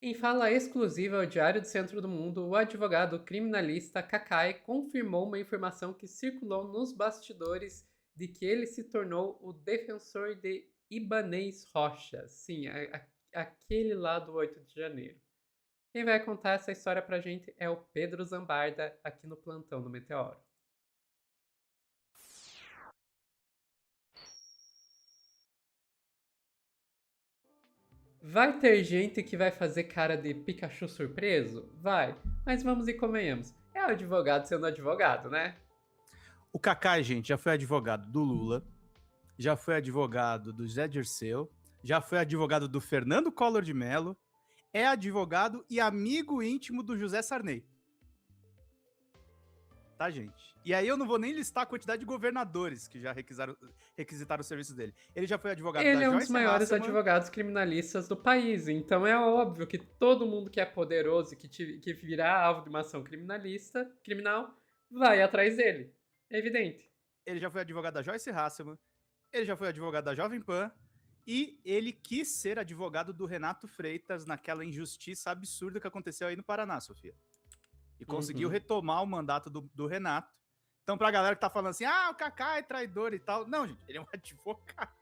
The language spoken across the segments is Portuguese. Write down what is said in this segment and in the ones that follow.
Em fala exclusiva ao Diário do Centro do Mundo, o advogado criminalista Kakai confirmou uma informação que circulou nos bastidores de que ele se tornou o defensor de Ibanez Rocha. Sim, aquele lá do 8 de janeiro. Quem vai contar essa história pra gente é o Pedro Zambarda, aqui no Plantão do Meteoro. Vai ter gente que vai fazer cara de Pikachu surpreso? Vai, mas vamos e convenhamos. É o advogado sendo advogado, né? O Kaká, gente, já foi advogado do Lula, já foi advogado do Zé Dirceu, já foi advogado do Fernando Collor de Mello, é advogado e amigo íntimo do José Sarney. Tá, gente? E aí eu não vou nem listar a quantidade de governadores que já requisitaram o serviço dele. Ele já foi advogado da Ele é um dos Joyce maiores Hasselman. advogados criminalistas do país, então é óbvio que todo mundo que é poderoso e que virá alvo de uma ação criminal, vai atrás dele. É evidente. Ele já foi advogado da Joyce Hasselman. Ele já foi advogado da Jovem Pan. E ele quis ser advogado do Renato Freitas naquela injustiça absurda que aconteceu aí no Paraná, Sofia. E conseguiu retomar o mandato do Renato. Então, pra galera que tá falando assim, o Kaká é traidor e tal. Não, gente, ele é um advogado.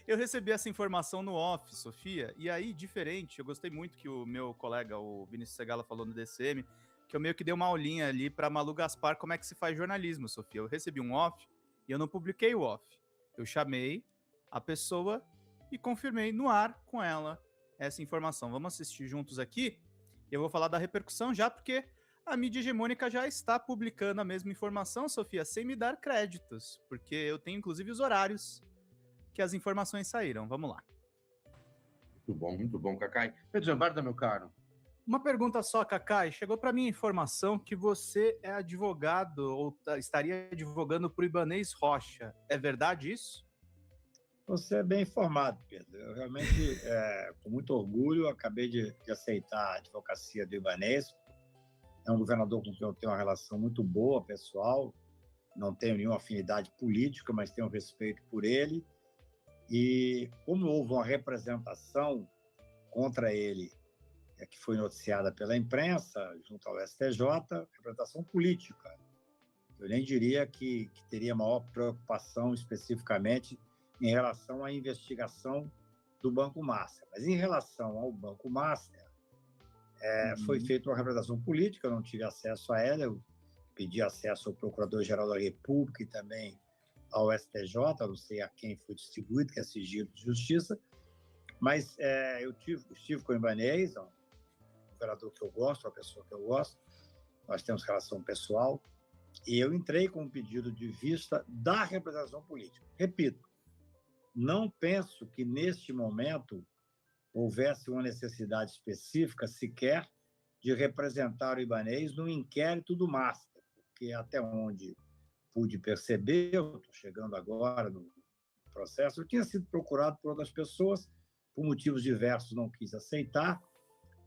Eu recebi essa informação no off, Sofia, e aí, diferente, eu gostei muito que o meu colega, o Vinícius Segala, falou no DCM, que eu meio que dei uma aulinha ali pra Malu Gaspar como é que se faz jornalismo, Sofia. Eu recebi um off e eu não publiquei o off. Eu chamei a pessoa e confirmei no ar com ela essa informação. Vamos assistir juntos aqui. Eu vou falar da repercussão já, porque a mídia hegemônica já está publicando a mesma informação, Sofia, sem me dar créditos, porque eu tenho inclusive os horários que as informações saíram. Vamos lá. Muito bom, Cacai. Pedro Zambarda, meu caro. Uma pergunta só, Cacai. Chegou para mim a informação que você é advogado ou estaria advogando para o Ibanez Rocha. É verdade isso? Você é bem informado, Pedro. Eu realmente, com muito orgulho, acabei de aceitar a advocacia do Ibanez. É um governador com quem eu tenho uma relação muito boa, pessoal. Não tenho nenhuma afinidade política, mas tenho respeito por ele. E como houve uma representação contra ele, que foi noticiada pela imprensa, junto ao STJ, representação política. Eu nem diria que teria maior preocupação especificamente em relação à investigação do Banco Master. Mas em relação ao Banco Master, foi feita uma representação política, eu não tive acesso a ela, eu pedi acesso ao Procurador-Geral da República e também ao STJ, não sei a quem foi distribuído, que é sigilo de justiça, mas eu estive com o Ibanez, um governador que eu gosto, uma pessoa que eu gosto, nós temos relação pessoal, e eu entrei com um pedido de vista da representação política. Repito, não penso que neste momento houvesse uma necessidade específica sequer de representar o Ibanez no inquérito do Master, porque até onde pude perceber, eu estou chegando agora no processo, eu tinha sido procurado por outras pessoas, por motivos diversos não quis aceitar,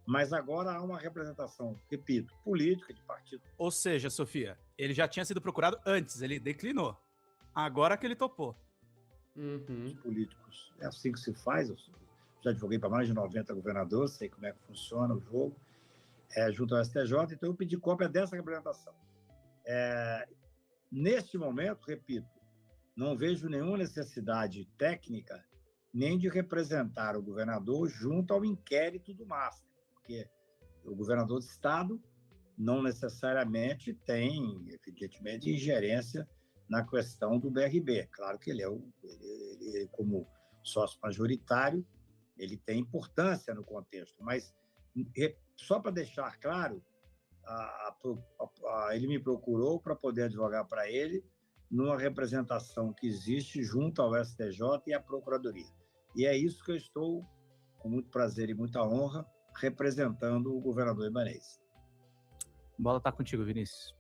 mas agora há uma representação, repito, política de partido. Ou seja, Sofia, ele já tinha sido procurado antes, ele declinou. Agora que ele topou. Os políticos, é assim que se faz. Eu já advoguei para mais de 90 governadores, sei como é que funciona o jogo, junto ao STJ, então eu pedi cópia dessa representação. Neste momento, repito, não vejo nenhuma necessidade técnica nem de representar o governador junto ao inquérito do Master, porque o governador de estado não necessariamente tem, evidentemente, ingerência na questão do BRB. Claro que ele como sócio majoritário, ele tem importância no contexto, mas só para deixar claro, ele me procurou para poder advogar para ele numa representação que existe junto ao STJ e à Procuradoria. E é isso que eu estou, com muito prazer e muita honra, representando o governador Ibanez. Bola está contigo, Vinícius.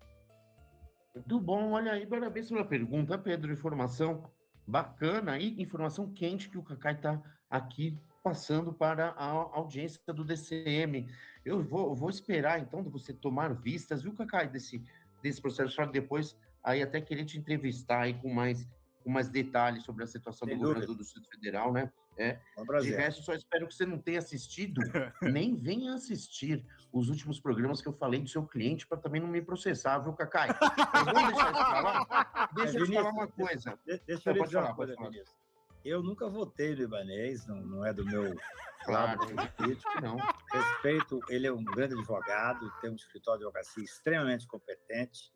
Muito bom, olha aí, parabéns pela pergunta, Pedro. Informação bacana aí, informação quente que o Cacai está aqui passando para a audiência do DCM. Eu vou esperar, então, de você tomar vistas, viu, Cacai, desse processo, para depois aí até querer te entrevistar aí com mais detalhes sobre a situação do governador do Distrito Federal, né? Foi um De prazer. resto, só espero que você não tenha assistido, nem venha assistir os últimos programas que eu falei do seu cliente para também não me processar, viu, Cacai? Mas vamos deixar isso pra lá. Deixa eu te falar uma coisa. Deixa eu lhe Pode dizer uma falar, pode coisa, falar. Vinícius. Eu nunca votei no Ibanez, não é do meu Claro, lado político. que não. Respeito, ele é um grande advogado, tem um escritório de advocacia extremamente competente,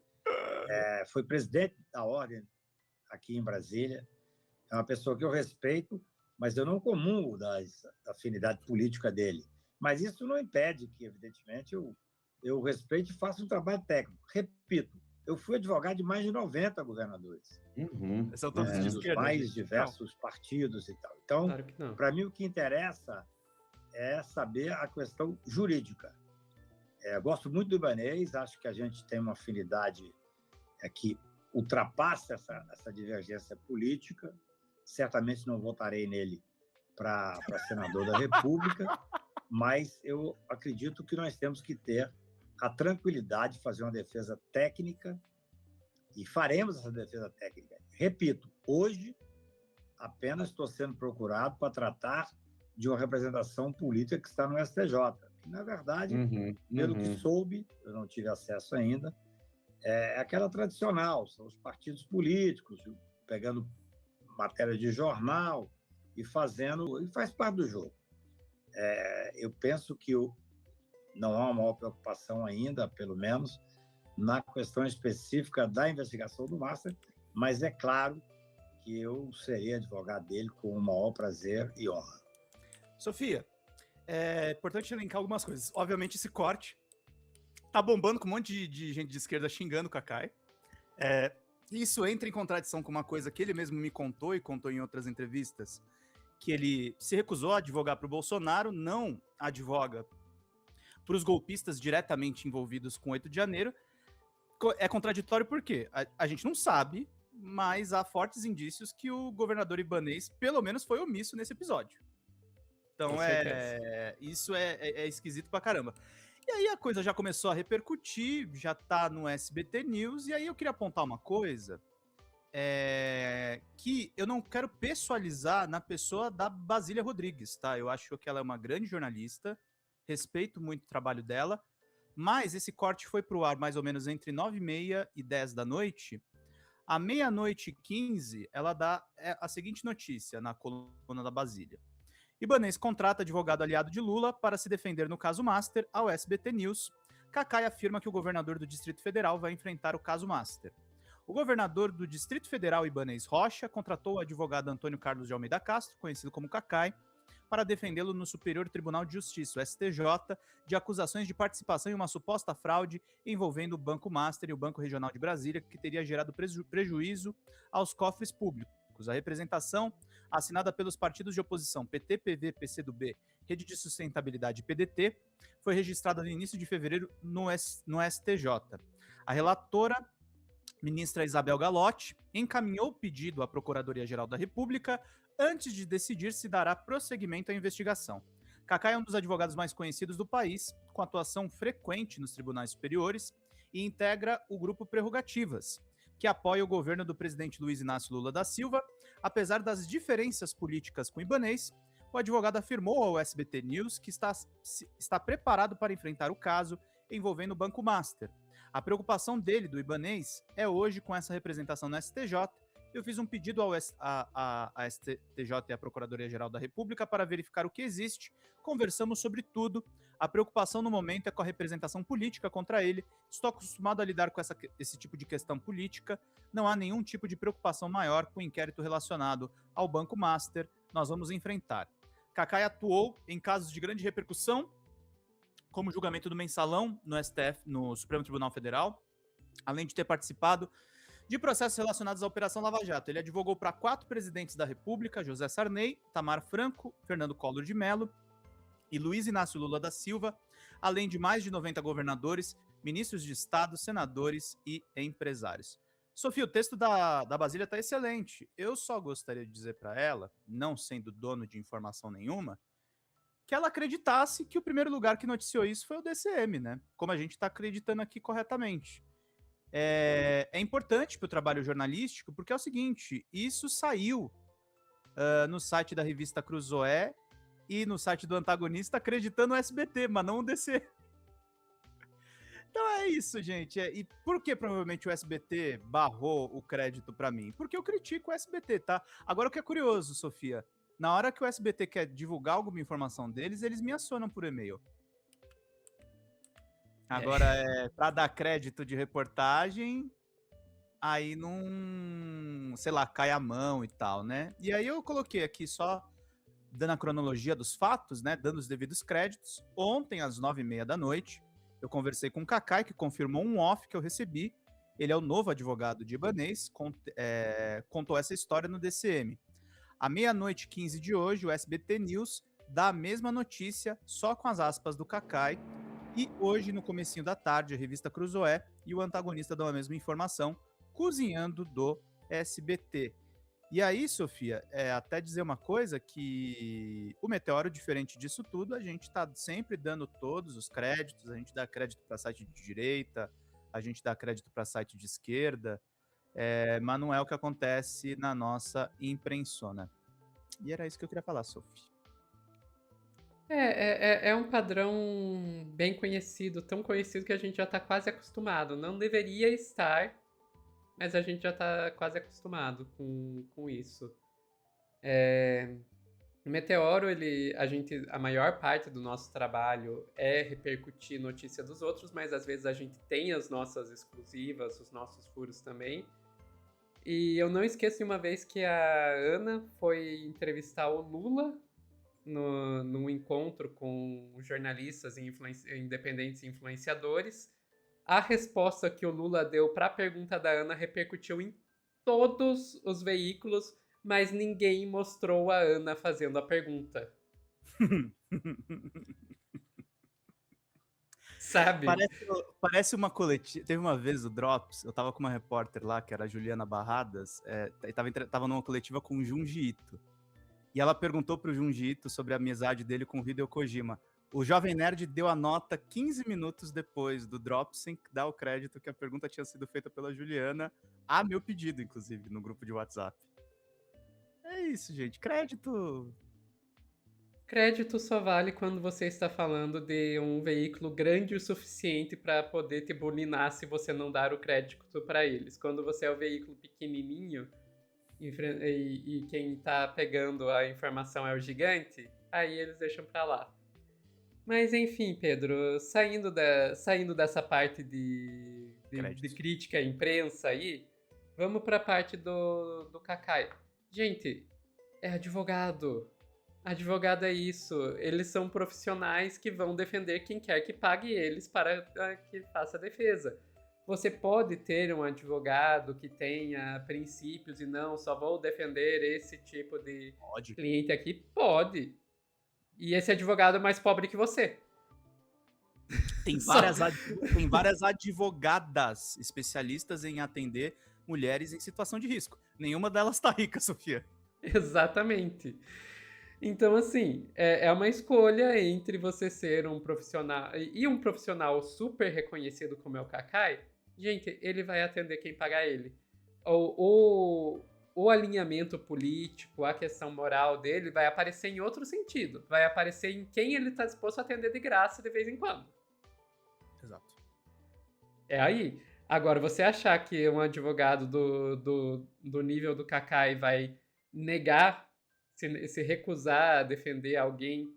foi presidente da Ordem aqui em Brasília, é uma pessoa que eu respeito, mas eu não comungo da afinidade política dele. Mas isso não impede que, evidentemente, eu respeito e faço um trabalho técnico. Repito, eu fui advogado de mais de 90 governadores, São todos de dos esquerda, mais gente. diversos partidos e tal. Então, Claro que não. para mim, o que interessa é saber a questão jurídica. Gosto muito do Ibanez, acho que a gente tem uma afinidade que ultrapassa essa divergência política. Certamente não votarei nele para senador da República, mas eu acredito que nós temos que ter a tranquilidade de fazer uma defesa técnica e faremos essa defesa técnica. Repito, hoje apenas estou sendo procurado para tratar de uma representação política que está no STJ. E, na verdade, pelo que soube, eu não tive acesso ainda, é aquela tradicional, são os partidos políticos, pegando matéria de jornal e faz parte do jogo. Eu penso que não há uma maior preocupação ainda, pelo menos, na questão específica da investigação do Master, mas é claro que eu serei advogado dele com o maior prazer e honra. Sofia, é importante elencar algumas coisas. Obviamente, esse corte tá bombando com um monte de gente de esquerda xingando o Cacai. Isso entra em contradição com uma coisa que ele mesmo me contou e contou em outras entrevistas, que ele se recusou a advogar para o Bolsonaro, não advoga para os golpistas diretamente envolvidos com 8 de janeiro. É contraditório porque a gente não sabe, mas há fortes indícios que o governador Ibanez, pelo menos, foi omisso nesse episódio. Então, isso é esquisito pra caramba. E aí a coisa já começou a repercutir, já tá no SBT News, e aí eu queria apontar uma coisa, que eu não quero pessoalizar na pessoa da Basília Rodrigues, tá? Eu acho que ela é uma grande jornalista, respeito muito o trabalho dela, mas esse corte foi pro ar mais ou menos entre 9h30 e 10 da noite. À 00h15, ela dá a seguinte notícia na coluna da Basília. Ibanez contrata advogado aliado de Lula para se defender no caso Master ao SBT News. Cacai afirma que o governador do Distrito Federal vai enfrentar o caso Master. O governador do Distrito Federal, Ibanez Rocha, contratou o advogado Antônio Carlos de Almeida Castro, conhecido como Cacai, para defendê-lo no Superior Tribunal de Justiça, o STJ, de acusações de participação em uma suposta fraude envolvendo o Banco Master e o Banco Regional de Brasília, que teria gerado prejuízo aos cofres públicos. A representação, assinada pelos partidos de oposição PT, PV, PCdoB, Rede de Sustentabilidade e PDT, foi registrada no início de fevereiro no STJ. A relatora, ministra Isabel Galotti, encaminhou o pedido à Procuradoria-Geral da República antes de decidir se dará prosseguimento à investigação. Cacai é um dos advogados mais conhecidos do país, com atuação frequente nos tribunais superiores, e integra o grupo Prerrogativas, que apoia o governo do presidente Luiz Inácio Lula da Silva. Apesar das diferenças políticas com o Ibanez, o advogado afirmou ao SBT News que está preparado para enfrentar o caso envolvendo o Banco Master. A preocupação dele, do Ibanez, é hoje com essa representação no STJ. Eu fiz um pedido à STJ e à Procuradoria-Geral da República para verificar o que existe. Conversamos sobre tudo. A preocupação no momento é com a representação política contra ele. Estou acostumado a lidar com esse tipo de questão política. Não há nenhum tipo de preocupação maior com o inquérito relacionado ao Banco Master. Nós vamos enfrentar. Cacai atuou em casos de grande repercussão, como o julgamento do Mensalão no STF, no Supremo Tribunal Federal, além de ter participado de processos relacionados à Operação Lava Jato. Ele advogou para 4 presidentes da República: José Sarney, Tamar Franco, Fernando Collor de Mello e Luiz Inácio Lula da Silva, além de mais de 90 governadores, ministros de Estado, senadores e empresários. Sofia, o texto da Basília está excelente. Eu só gostaria de dizer para ela, não sendo dono de informação nenhuma, que ela acreditasse que o primeiro lugar que noticiou isso foi o DCM, né? Como a gente está acreditando aqui corretamente. É importante para o trabalho jornalístico, porque é o seguinte, isso saiu no site da revista Cruzoé e no site do antagonista acreditando no SBT, mas não o DC. Então é isso, gente. E por que provavelmente o SBT barrou o crédito pra mim? Porque eu critico o SBT, tá? Agora o que é curioso, Sofia, na hora que o SBT quer divulgar alguma informação deles, eles me acionam por e-mail. Agora, pra dar crédito de reportagem, aí não, sei lá, cai a mão e tal, né? E aí eu coloquei aqui só, dando a cronologia dos fatos, né? Dando os devidos créditos. Ontem, às 9h30 da noite, eu conversei com o Kakai, que confirmou um off que eu recebi. Ele é o novo advogado de Ibanez, contou essa história no DCM. À 00h15 de hoje, o SBT News dá a mesma notícia, só com as aspas do Kakai. E hoje, no comecinho da tarde, a revista Cruzoé e o antagonista dão a mesma informação, cozinhando do SBT. E aí, Sofia, até dizer uma coisa, que o Meteoro, diferente disso tudo, a gente tá sempre dando todos os créditos, a gente dá crédito para site de direita, a gente dá crédito para site de esquerda, mas não é o que acontece na nossa imprensona. E era isso que eu queria falar, Sofia. É um padrão bem conhecido, tão conhecido que a gente já tá quase acostumado. Não deveria estar, mas a gente já tá quase acostumado com isso. O Meteoro, a maior parte do nosso trabalho é repercutir notícia dos outros, mas às vezes a gente tem as nossas exclusivas, os nossos furos também. E eu não esqueço de uma vez que a Ana foi entrevistar o Lula num encontro com jornalistas independentes e influenciadores. A resposta que o Lula deu para a pergunta da Ana repercutiu em todos os veículos, mas ninguém mostrou a Ana fazendo a pergunta. Sabe? Parece uma coletiva. Teve uma vez o Drops, eu tava com uma repórter lá, que era a Juliana Barradas, tava numa coletiva com o Junji Ito. E ela perguntou pro Junji Ito sobre a amizade dele com o Hideo Kojima. O Jovem Nerd deu a nota 15 minutos depois do Drop, sem dar o crédito que a pergunta tinha sido feita pela Juliana, a meu pedido, inclusive, no grupo de WhatsApp. É isso, gente. Crédito só vale quando você está falando de um veículo grande o suficiente para poder te bulinar se você não dar o crédito para eles. Quando você é o veículo pequenininho e quem tá pegando a informação é o gigante, aí eles deixam pra lá. Mas enfim, Pedro, saindo dessa parte de crítica à imprensa aí, vamos pra parte do Kakai. Gente, é advogado. Advogado é isso. Eles são profissionais que vão defender quem quer que pague eles para que faça a defesa. Você pode ter um advogado que tenha princípios e não, só vou defender esse tipo de cliente aqui? Pode. E esse advogado é mais pobre que você. Tem várias advogadas especialistas em atender mulheres em situação de risco. Nenhuma delas tá rica, Sofia. Exatamente. Então, assim, é uma escolha entre você ser um profissional e um profissional super reconhecido como é o Kakai. Gente, ele vai atender quem pagar ele. O alinhamento político, a questão moral dele vai aparecer em outro sentido. Vai aparecer em quem ele está disposto a atender de graça de vez em quando. Exato. É aí. Agora, você achar que um advogado do nível do Kakai vai negar, se recusar a defender alguém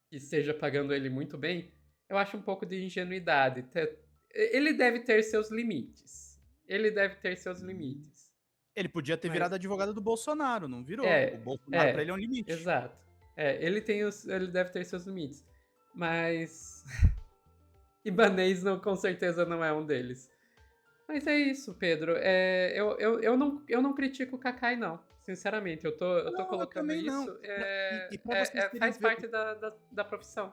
que esteja pagando ele muito bem, eu acho um pouco de ingenuidade. Ele deve ter seus limites. Ele podia ter virado advogado do Bolsonaro, não virou. O Bolsonaro pra ele é um limite. Exato. Ele deve ter seus limites. Mas Ibanez com certeza não é um deles. Mas é isso, Pedro. Eu não critico o Kakai, não. Sinceramente, eu tô colocando isso. Faz parte da profissão.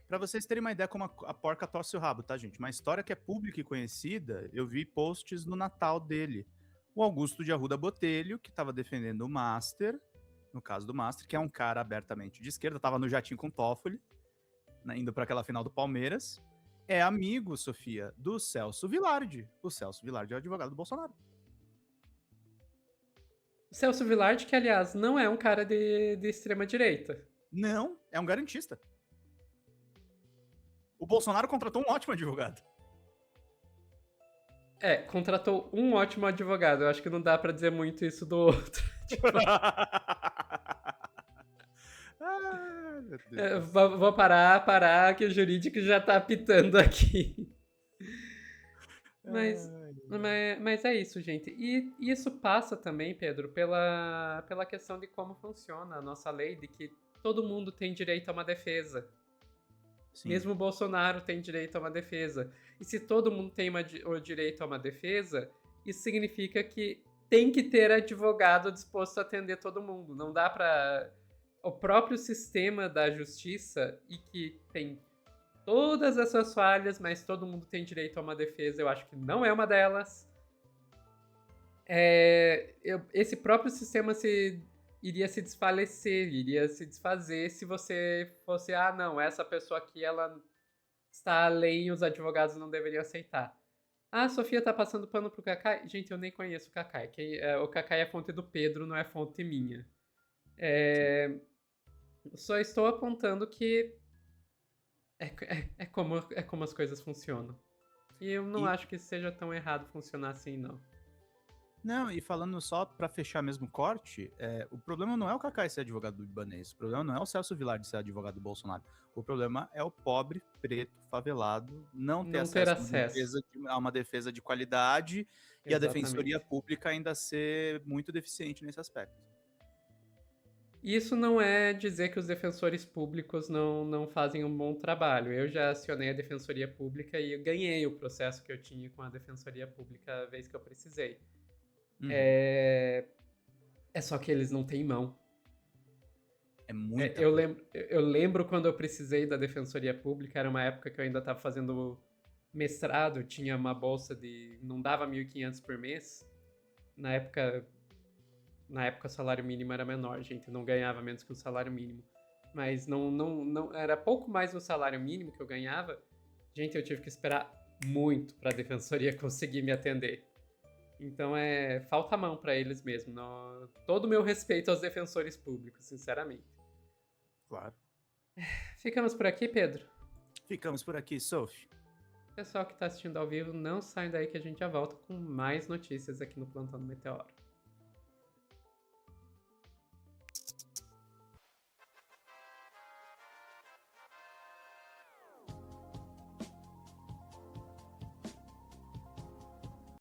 Pra vocês terem uma ideia como a porca torce o rabo, tá, gente? Uma história que é pública e conhecida, eu vi posts no Natal dele. O Augusto de Arruda Botelho, que tava defendendo o Master, no caso do Master, que é um cara abertamente de esquerda, tava no jatinho com Toffoli, né, indo pra aquela final do Palmeiras, é amigo, Sofia, do Celso Vilardi. O Celso Vilardi é o advogado do Bolsonaro. Celso Villard, que aliás não é um cara de extrema direita. Não, é um garantista. O Bolsonaro contratou um ótimo advogado. Contratou um ótimo advogado. Eu acho que não dá pra dizer muito isso do outro. Ai, meu Deus. Vou parar, que o jurídico já tá apitando aqui. Mas é isso, gente. E isso passa também, Pedro, pela questão de como funciona a nossa lei, de que todo mundo tem direito a uma defesa. Sim. Mesmo o Bolsonaro tem direito a uma defesa. E se todo mundo tem o direito a uma defesa, isso significa que tem que ter advogado disposto a atender todo mundo. Não dá pra... O próprio sistema da justiça, e que tem todas as suas falhas, mas todo mundo tem direito a uma defesa, eu acho que não é uma delas. Esse próprio sistema iria se desfalecer, iria se desfazer se você fosse, não, essa pessoa aqui, ela está além e os advogados não deveriam aceitar. A Sofia tá passando pano pro Kakai? Gente, eu nem conheço o Kakai. O Kakai é fonte do Pedro, não é fonte minha. Só estou apontando que é como as coisas funcionam. E eu não acho que seja tão errado funcionar assim, não. Não, e falando só pra fechar mesmo o corte, o problema não é o Kakai ser advogado do Ibanez, o problema não é o Celso Villard ser advogado do Bolsonaro, o problema é o pobre, preto, favelado, não ter acesso a uma defesa de qualidade. Exatamente. E a Defensoria Pública ainda ser muito deficiente nesse aspecto. Isso não é dizer que os defensores públicos não fazem um bom trabalho. Eu já acionei a Defensoria Pública e eu ganhei o processo que eu tinha com a Defensoria Pública a vez que eu precisei. Uhum. É só que eles não têm mão. É muito. Eu lembro quando eu precisei da Defensoria Pública, era uma época que eu ainda estava fazendo mestrado, tinha uma bolsa não dava 1.500 por mês. Na época o salário mínimo era menor, gente, eu não ganhava menos que o salário mínimo. Mas não era pouco mais do salário mínimo que eu ganhava. Gente, eu tive que esperar muito para a Defensoria conseguir me atender. Então falta mão para eles mesmo. Todo o meu respeito aos defensores públicos, sinceramente. Claro. Ficamos por aqui, Pedro? Ficamos por aqui, Sophie. Pessoal que está assistindo ao vivo, não saiam daí que a gente já volta com mais notícias aqui no Plantão do Meteoro.